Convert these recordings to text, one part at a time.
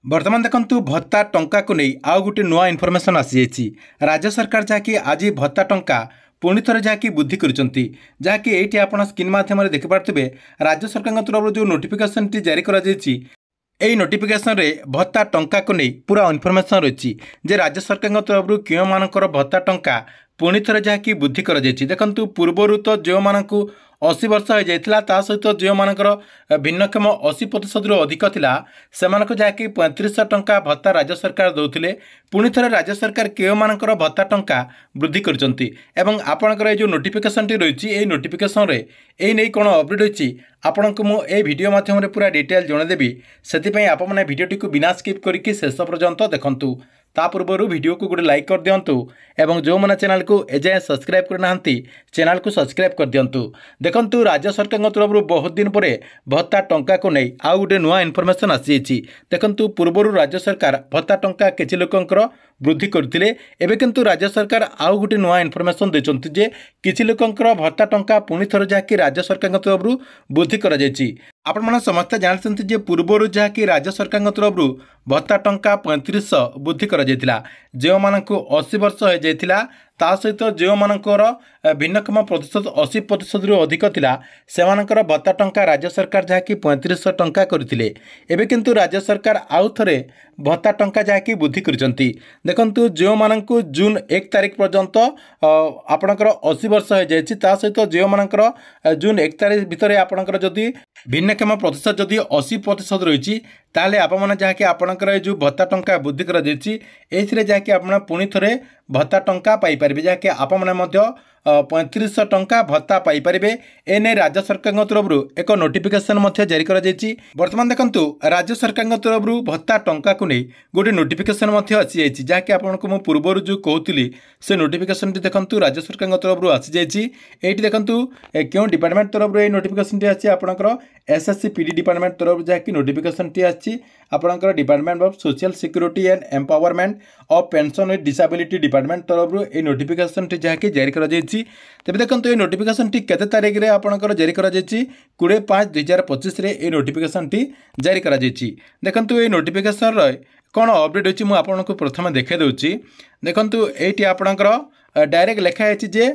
बर्तमान देखंतु भत्ता टंका को नहीं आउ गोटे नुआ इनफॉरमेशन आसी जाइए। राज्य सरकार जहाँकि आज भत्ता टंका पुणी थरे जहाँकि वृद्धि करछंती, जहाँकि एठी आपण स्क्रीन माध्यम देखि पारथिबे राज्य सरकार तरफ जो नोटिफिकेशन टी जारी करा जायछि। एई नोटिफिकेशन रे भत्ता टंका को नहीं पूरा इनफॉरमेशन रही जे राज्य सरकार तरफ क्यों मानकर भत्ता टंका पुणी थरे जहाँकि वृद्धि करा जायछि। देखंतु पूर्वरु तो जो मानकु 80 वर्ष हो जाइथिला ता सहित जो मानकर भिन्नक्षम 80% रु अधिक थिला सेमानक जहाँकि 3500 टंका भत्ता राज्य सरकार दौथिले। पुणी थरे राज्य सरकार केउ मानकर भत्ता टंका वृद्धि करचंती एवं आपनकर ए जो नोटिफिकेशन टी रहिछि ए नोटिफिकेशन रे ए नै कोन अपडेट होछि आपनको मु ए वीडियो माध्यम रे पूरा डिटेल जणे देबी। सेति पई आप माने वीडियो टी को बिना स्किप करके शेष पर्यंत देखंतु। ता पूर्व वीडियो को गोटे लाइक कर दिंतु एवं जो मैंने चैनल को एजाए सब्सक्राइब करना चैनल को सब्सक्राइब कर दिंतु। देखंतु राज्य सरकार तरफ बहुत दिन पर भत्ता टंका को नहीं आउ गोटे नुआ इनफॉरमेशन आसी जाइए। देखंतु पूर्वर राज्य सरकार भत्ता टंका किछि लोकंकर वृद्धि करथिले, एबे किंतु राज्य सरकार आउ गोटे नुआ इनफॉरमेशन देचंती जे किछि लोकंकर भत्ता टंका पुणी थरे जाकि राज्य सरकार तरफ वृद्धि करा जायछि। आपण माने समस्त जानते जे पूर्वर जहाँकि राज्य सरकार तरफ भत्ता टंका 3500 वृद्धि करा जायतिला। जो मानकु 80 वर्ष हो जायतिला ता सहित जो मानकर भिन्नक्षम प्रतिशत 80% रु अधिक थिला सेमानकर भत्ता टंका राज्य सरकार जहाँकि 3500 टंका करथिले। एबे किंतु राज्य सरकार आउ थरे भत्ता टंका जहाँकि वृद्धि करचंती। देखंतु जो मानकु जून 1 तारिख पर्यंत आपणकर 80 वर्ष हो जायछि ता सहित जो मानकर जून 1 तारिख भितर आपणकर जदि भिन्नक्षम प्रतिशत जदि 80% रही ताले आप मैंने जहाँकि आपणकर जो भत्ता टंका वृद्धि करा जायछि एथिरे जहाँकि आपण पुणी थरे भत्ता टंका पाई परिबे, जहाँकि आप मैंने मध्य 3500 टंका भत्ता पाई परिबे। एने राज्य सरकार तरफ एक नोटिफिकेशन मध्य जारी करा जायछि। वर्तमान देखंतु राज्य सरकार तरफ भत्ता टंका को नहीं गोटे नोटिफिकेशन मध्य आसी जायछि, जहाँकि आपनको मु पूर्वर जो कहूली से नोटिफिकेशन टी देखंतु राज्य सरकार तरफ आसी जायछि। एठी देखंतु क्यों डिपार्टमेंट तरफ ए नोटिफिकेशन टी आछि आपणकर एसएससी पीडी डिपार्टमेंट तरफ जहाँकि नोटिफिकेशन टी आछि आपणकर department of social security and empowerment of pension with disability department तरफ ए नोटिफिकेशन टी जहाँकि जारी करा जायछि। तेबे देखंतु ए नोटिफिकेशन टी केते तारिख रे आपणकर जारी करा जायछि 20/5/2025 रे ए नोटिफिकेशन टी जारी करा जायछि। देखंतु ए नोटिफिकेशन रे कोन अपडेट होछि मु आपनको प्रथम देखे दउछि। देखंतु एठी आपणकर डायरेक्ट लिखा है जे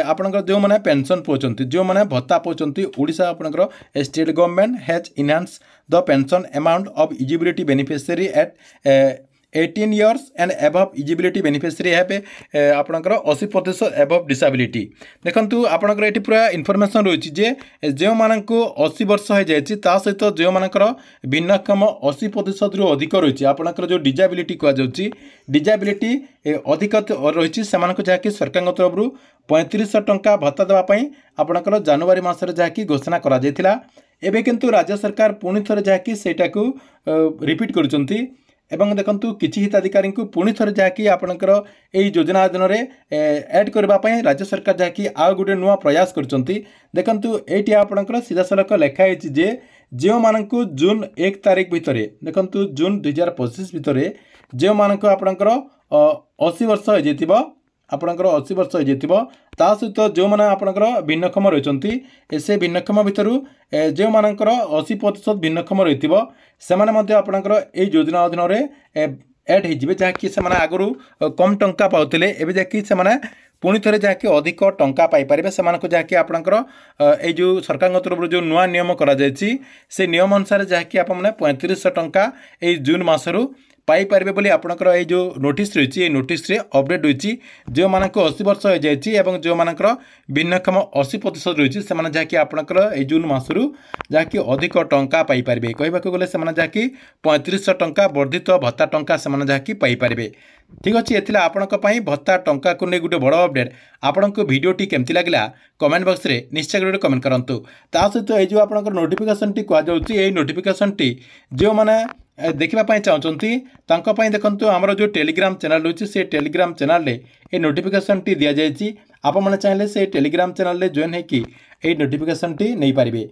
आपणकर जो माने पेंशन पोचंती जो माने भत्ता पोचंती ओडिशा आपणकर state government has enhance the pension amount of eligibility beneficiary at 18 years and above eligibility beneficiary है आपणकर 80% एबव डिसेबिलिटी। देखंतु आपणकर एठी पूरा इनफॉरमेशन रही जे जो मानकु 80 वर्ष हो जायछि ता सहित जो मानकर भिन्नक्षम 80% रु अधिक रही आपणकर जो डिसेबिलिटी कह जाउछि डिसेबिलिटी अधिक रही सेमानक जहाँकि सरकार तरफ 3500 टंका भत्ता देवाई आपणकर जनवरी मासरे जहाँकि घोषणा करा जायतिला। एबे किंतु राज्य सरकार पुणी थरे जहाँकि सेटाकू रिपीट करुचंती एवं देखंतु किछि हिताधिकारी को पुणी थरे जहाँकि आपणकर एई योजना अधीन ऐड करने राज्य सरकार जहाँकि आउ गोटे नुआ प्रयास करचंती। देखंतु एटी आपणकर सीधा सड़क लिखा है जे जो मानकु जून 1 तारिख भितर देखंतु जून 2025 भितर जो मानक आपणकर 80 वर्ष हो जाइतिबो आपणकर 80 वर्ष हो जाइतिबो ता सहित जो माने आपणकर भिन्नक्षम रहिचंती से भिन्नक्षम भितरु जो मानकर 80% भिन्नक्षम रहितिबो सेमाने मध्ये आपणकर ए योजना अधीन रे ऐड हिजिबे, जहाँकि सेमाने आगरु कम टंका पाउतिले एबे जहाँकि सेमाने पुणी थरे जहाँकि अधिक टंका पाई परिबे। सेमानक जहाँकि आपणकर ए जो सरकार तरफ जो नुआ नियम करा जायछि से नियम अनुसार जहाँकि आप माने 3500 टंका ए जून मासरु पाई पारिबे बोली आपणकर ए जो नोटिस रही है नोटिस रे अपडेट होइछि। जो मानक 80 वर्ष हो जायछि एवं जो मानकर भिन्नक्षम 80% रही से जहाँकि आपणकर ए जून मासरु जहाँकि अधिक टंका पाई पारिबे कहबाक गले से जहाँकि 3500 टंका वर्धित भत्ता टंका से जहाँकि पाई पारिबे। ठीक अच्छे एथिला आपणक पई भत्ता टंका को नै गुटे बड़ अपडेट। आपणक वीडियोटी केमती लागला कमेंट बॉक्स रे निश्चय गुटे कमेंट करंतु। ता सहित ए जो आपणकर नोटिफिकेशन टी कह जाउछि ए नोटिफिकेशन टी जो माने देखा चाहती देखंतु आमर जो टेलीग्राम चैनल रही से टेलीग्राम चैनल रे ए नोटिफिकेशन टी दि जाइए। आप मैंने चाहिए से टेलीग्राम चैनल रे जॉइन होकि ए नोटिफिकेशन टी नहीं पारिबे।